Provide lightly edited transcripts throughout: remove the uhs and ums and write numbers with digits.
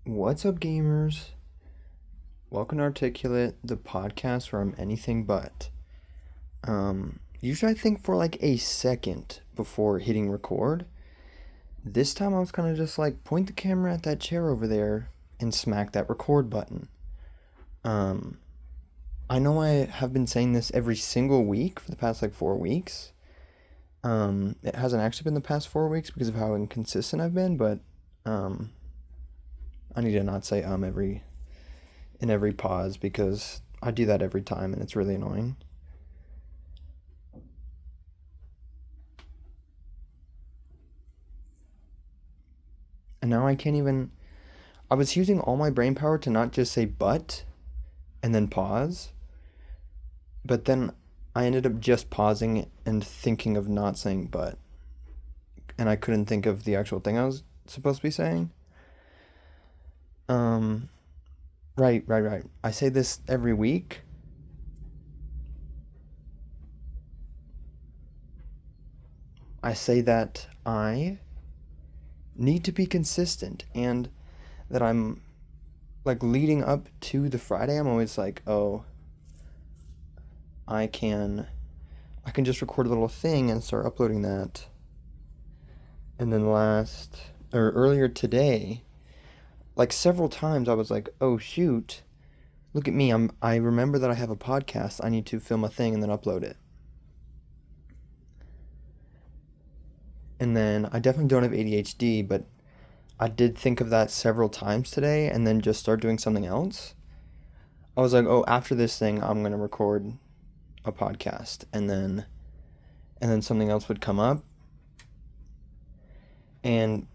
What's up, gamers? Welcome to Articulate, the podcast where I'm anything but. Usually I think for like a second before hitting record. This time I was kind of just like, point the camera at that chair over there and smack that record button. Um, I know I have been saying this every single week for the past like 4 weeks. It hasn't actually been the past 4 weeks because of how inconsistent I've been, but um, I need to not say in every pause because I do that every time and it's really annoying. And now I can't even. I was using all my brain power to not just say but and then pause, but then I ended up just pausing and thinking of not saying but, and I couldn't think of the actual thing I was supposed to be saying. Um, right. I say this every week. I say that I need to be consistent and that I'm like leading up to the Friday, I'm always like, oh, I can I can just record a little thing and start uploading that. And then earlier today, like several times I was like, "Oh shoot, look at me. I remember that I have a podcast. I need to film a thing and then upload it." And then I definitely don't have ADHD, but I did think of that several times today and then just start doing something else. I was like, "Oh, after this thing, I'm going to record a podcast." And then something else would come up. And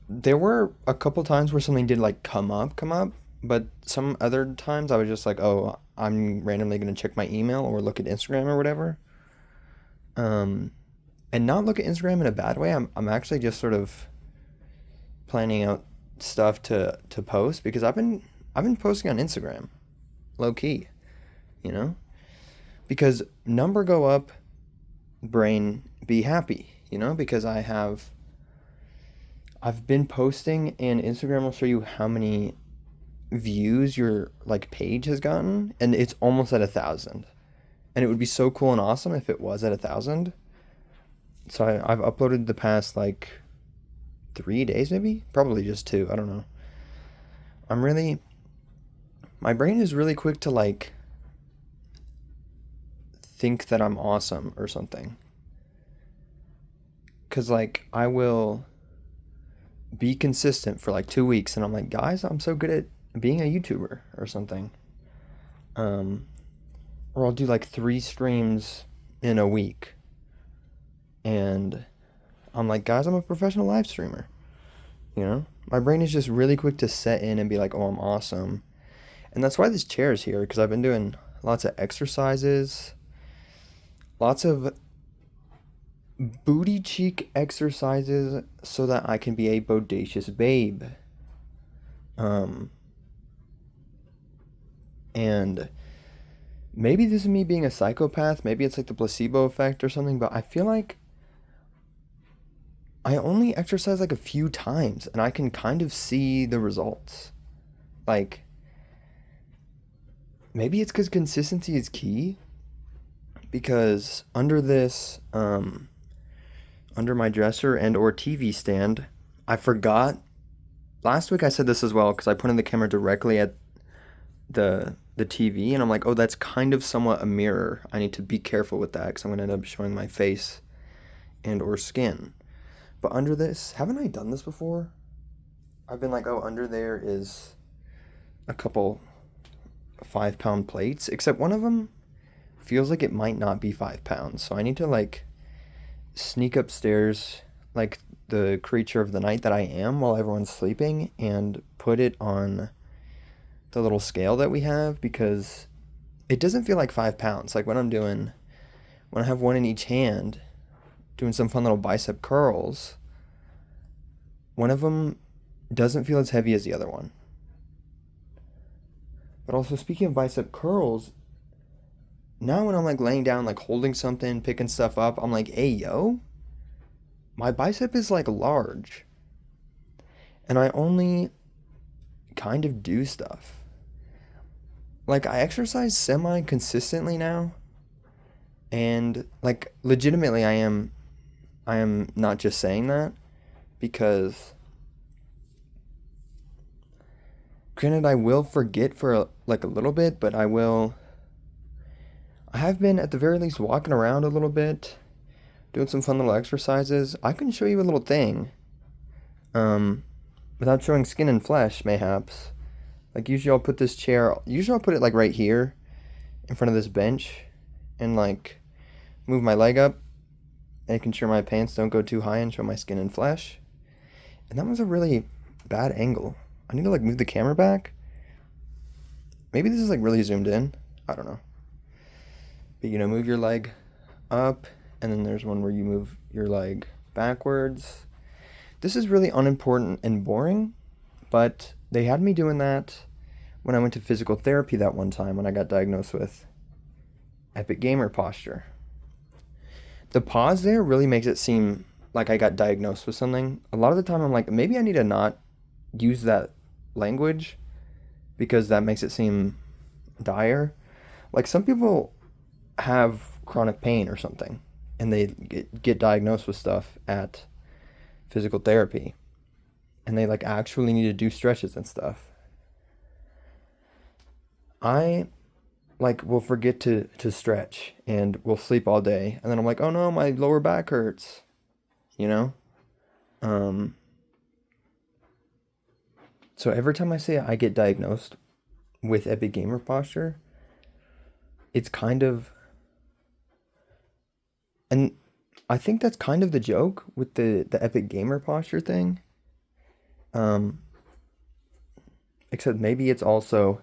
there were a couple times where something did like come up, but some other times I was just like, oh, I'm randomly gonna check my email or look at Instagram or whatever. Um, and not look at Instagram in a bad way. I'm actually just sort of planning out stuff to post because I've been posting on Instagram, low key, you know, because number go up, brain be happy, because I've been posting and Instagram will show you how many views your like page has gotten and it's almost at 1,000. And it would be so cool and awesome if it was at 1,000. So I've uploaded the past like 3 days, maybe, probably just two. I don't know. I'm really My brain is really quick to like think that I'm awesome or something. Cause like I will be consistent for like 2 weeks and I'm like, guys, I'm so good at being a YouTuber or something. Um, or I'll do like 3 streams in a week. And I'm like, guys, I'm a professional live streamer. My brain is just really quick to set in and be like, oh, I'm awesome. And that's why this chair is here, because I've been doing lots of exercises, lots of booty cheek exercises so that I can be a bodacious babe. Um, and maybe this is me being a psychopath. Maybe it's like the placebo effect or something, but I feel like I only exercise like a few times and I can kind of see the results. Like, maybe it's because consistency is key. Because under my dresser and or TV stand, I forgot. Last week I said this as well because I put in the camera directly at the TV and I'm like, oh, that's kind of somewhat a mirror. I need to be careful with that because I'm gonna end up showing my face and or skin. But under this, haven't I done this before? I've been like, oh, under there is a couple 5 pound plates, except one of them feels like it might not be 5 pounds. So I need to like sneak upstairs like the creature of the night that I am while everyone's sleeping and put it on the little scale that we have because it doesn't feel like 5 pounds. Like when I have one in each hand doing some fun little bicep curls, one of them doesn't feel as heavy as the other one. But also, speaking of bicep curls, now when I'm like laying down, like holding something, picking stuff up, I'm like, hey, yo, my bicep is like large. And I only kind of do stuff. Like, I exercise semi consistently now, and like legitimately I am not just saying that because granted I will forget for like a little bit, but I have been at the very least walking around a little bit, doing some fun little exercises. I can show you a little thing. Um Without showing skin and flesh, mayhaps. Like usually I'll put it like right here in front of this bench and like move my leg up, making sure my pants don't go too high and show my skin and flesh. And that was a really bad angle. I need to like move the camera back. Maybe this is like really zoomed in. I don't know. But move your leg up, and then there's one where you move your leg backwards. This is really unimportant and boring, but they had me doing that when I went to physical therapy that one time when I got diagnosed with epic gamer posture. The pause there really makes it seem like I got diagnosed with something. A lot of the time I'm like, maybe I need to not use that language because that makes it seem dire. Like some people have chronic pain or something and they get diagnosed with stuff at physical therapy and they like actually need to do stretches and stuff. I like will forget to stretch and will sleep all day and then I'm like, oh no, my lower back hurts, you know? Um so every time I say I get diagnosed with epic gamer posture, it's kind of, and I think that's kind of the joke with the epic gamer posture thing. Um Except maybe it's also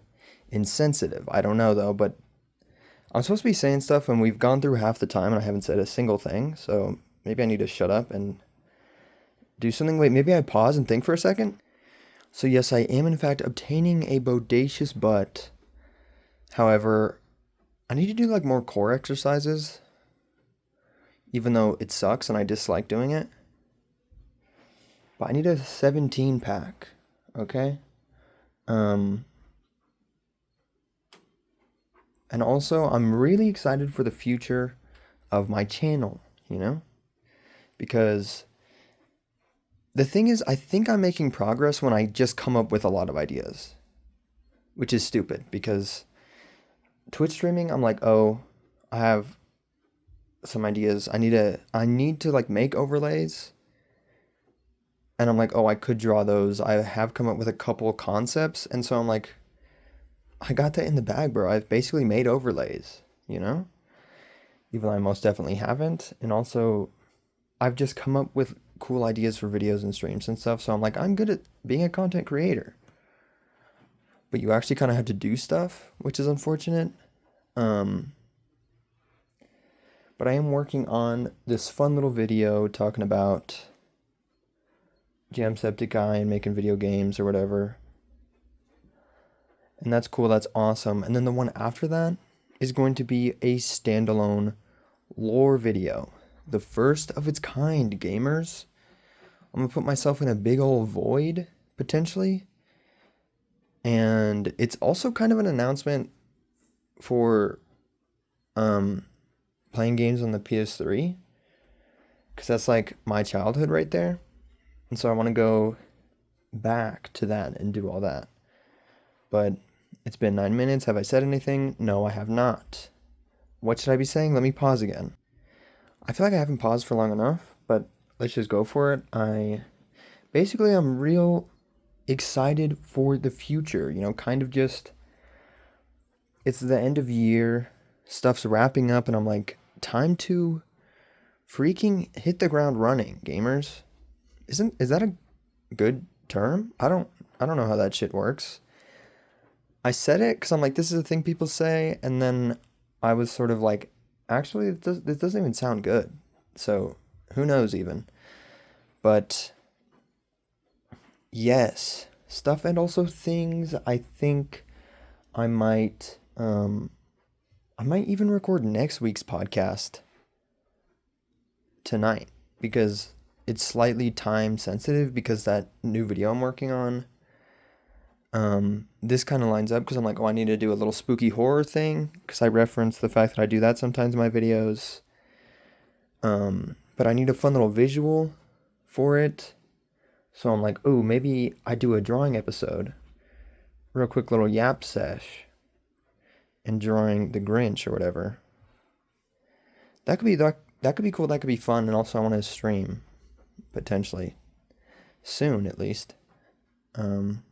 insensitive. I don't know though, but I'm supposed to be saying stuff and we've gone through half the time and I haven't said a single thing. So maybe I need to shut up and do something. Wait, maybe I pause and think for a second. So yes, I am in fact obtaining a bodacious butt. However, I need to do like more core exercises, even though it sucks and I dislike doing it. But I need a 17 pack, okay? Um, and also, I'm really excited for the future of my channel, Because the thing is, I think I'm making progress when I just come up with a lot of ideas, which is stupid because Twitch streaming, I'm like, oh, I have some ideas. I need to like make overlays. And I'm like, oh, I could draw those. I have come up with a couple concepts. And so I'm like, I got that in the bag, bro. I've basically made overlays, Even though I most definitely haven't. And also, I've just come up with cool ideas for videos and streams and stuff. So I'm like, I'm good at being a content creator. But you actually kind of have to do stuff, which is unfortunate. Um, but I am working on this fun little video talking about Jamsepticeye and making video games or whatever. And that's cool, that's awesome. And then the one after that is going to be a standalone lore video. The first of its kind, gamers. I'm gonna put myself in a big old void, potentially. And it's also kind of an announcement for playing games on the PS3. Because that's like my childhood right there. And so I want to go back to that and do all that. But it's been 9 minutes. Have I said anything? No, I have not. What should I be saying? Let me pause again. I feel like I haven't paused for long enough, but let's just go for it. I'm real excited for the future, kind of just, it's the end of year, stuff's wrapping up, and I'm like, time to freaking hit the ground running, gamers. Is that a good term? I don't know how that shit works. I said it because I'm like, this is a thing people say, and then I was sort of like, actually, this doesn't even sound good. So, who knows even. But, yes. Stuff and also things I think I might, I might even record next week's podcast tonight. Because it's slightly time sensitive because that new video I'm working on, This kind of lines up because I'm like, oh, I need to do a little spooky horror thing because I reference the fact that I do that sometimes in my videos. But I need a fun little visual for it. So I'm like, oh, maybe I do a drawing episode. Real quick little yap sesh and drawing the Grinch or whatever. That could be cool, that could be fun, and also I want to stream potentially soon at least. Um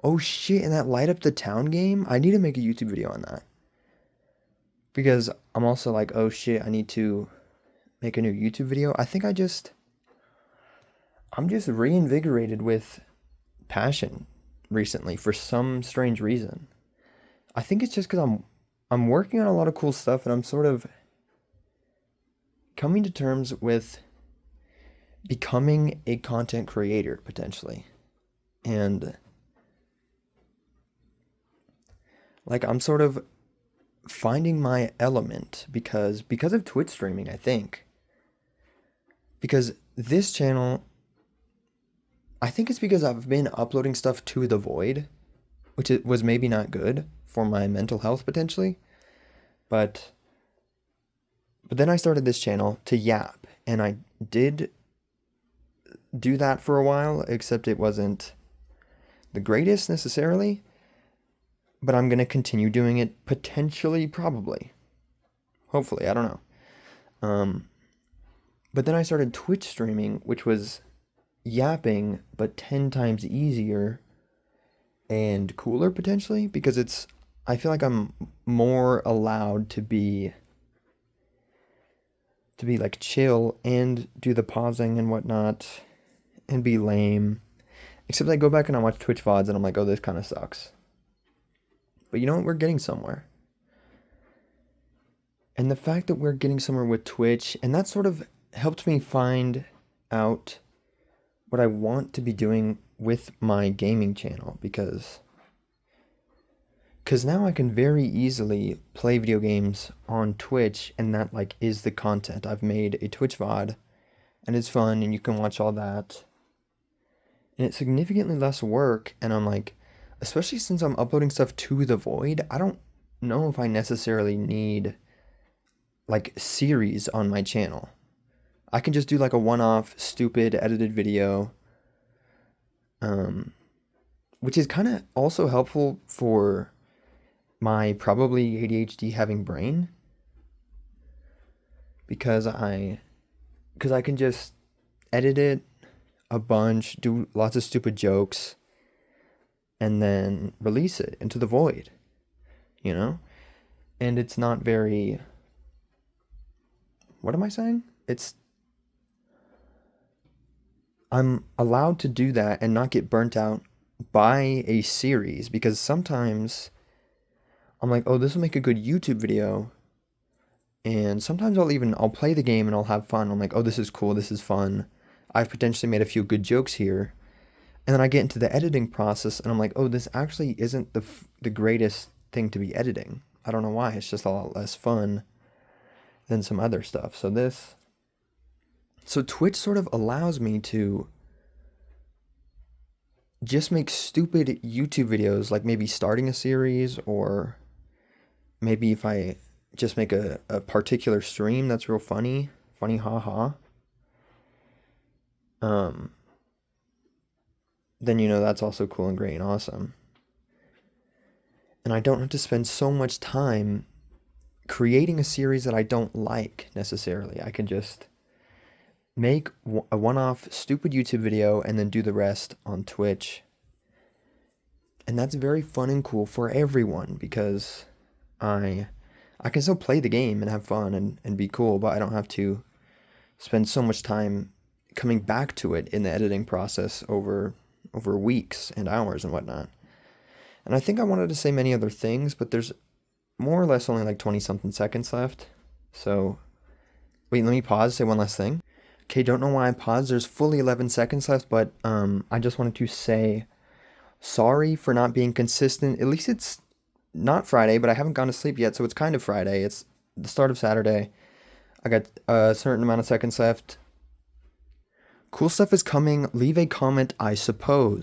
oh shit, and that light up the town game? I need to make a YouTube video on that. Because I'm also like, oh shit, I need to make a new YouTube video. I'm just reinvigorated with passion recently for some strange reason. I think it's just because I'm working on a lot of cool stuff and I'm sort of coming to terms with becoming a content creator potentially. And like I'm sort of finding my element because of Twitch streaming, I think. Because this channel, I think it's because I've been uploading stuff to the void, which it was maybe not good for my mental health potentially. But then I started this channel to yap, and I did do that for a while, except it wasn't the greatest necessarily. But I'm gonna continue doing it potentially, probably, hopefully, I don't know. But then I started Twitch streaming, which was yapping, but 10 times easier and cooler potentially, because I feel like I'm more allowed to be like chill and do the pausing and whatnot and be lame. Except I go back and I watch Twitch VODs and I'm like, oh, this kind of sucks. But you know what? We're getting somewhere. And the fact that we're getting somewhere with Twitch, and that sort of helped me find out what I want to be doing with my gaming channel, because now I can very easily play video games on Twitch, and that like is the content. I've made a Twitch VOD and it's fun and you can watch all that. And it's significantly less work, and I'm like, especially since I'm uploading stuff to the void, I don't know if I necessarily need like series on my channel. I can just do like a one-off stupid edited video, which is kind of also helpful for my probably ADHD having brain, because I can just edit it a bunch, do lots of stupid jokes, and then release it into the void, you know? And it's not very, what am I saying? I'm allowed to do that and not get burnt out by a series, because sometimes I'm like, oh, this will make a good YouTube video. And sometimes I'll play the game and I'll have fun. I'm like, oh, this is cool, this is fun. I've potentially made a few good jokes here. And then I get into the editing process and I'm like, oh, this actually isn't the greatest thing to be editing. I don't know why. It's just a lot less fun than some other stuff. So Twitch sort of allows me to just make stupid YouTube videos, like maybe starting a series, or maybe if I just make a particular stream that's real funny, haha. Then that's also cool and great and awesome. And I don't have to spend so much time creating a series that I don't like necessarily. I can just make a one-off stupid YouTube video and then do the rest on Twitch. And that's very fun and cool for everyone, because I can still play the game and have fun and be cool, but I don't have to spend so much time coming back to it in the editing process over weeks and hours and whatnot. And I think I wanted to say many other things, but there's more or less only like 20 something seconds left. So wait, let me pause, say one last thing. Okay, don't know why I paused. There's fully 11 seconds left, but I just wanted to say sorry for not being consistent. At least it's not Friday, but I haven't gone to sleep yet, so it's kind of Friday. It's the start of Saturday. I got a certain amount of seconds left. Cool stuff is coming. Leave a comment, I suppose.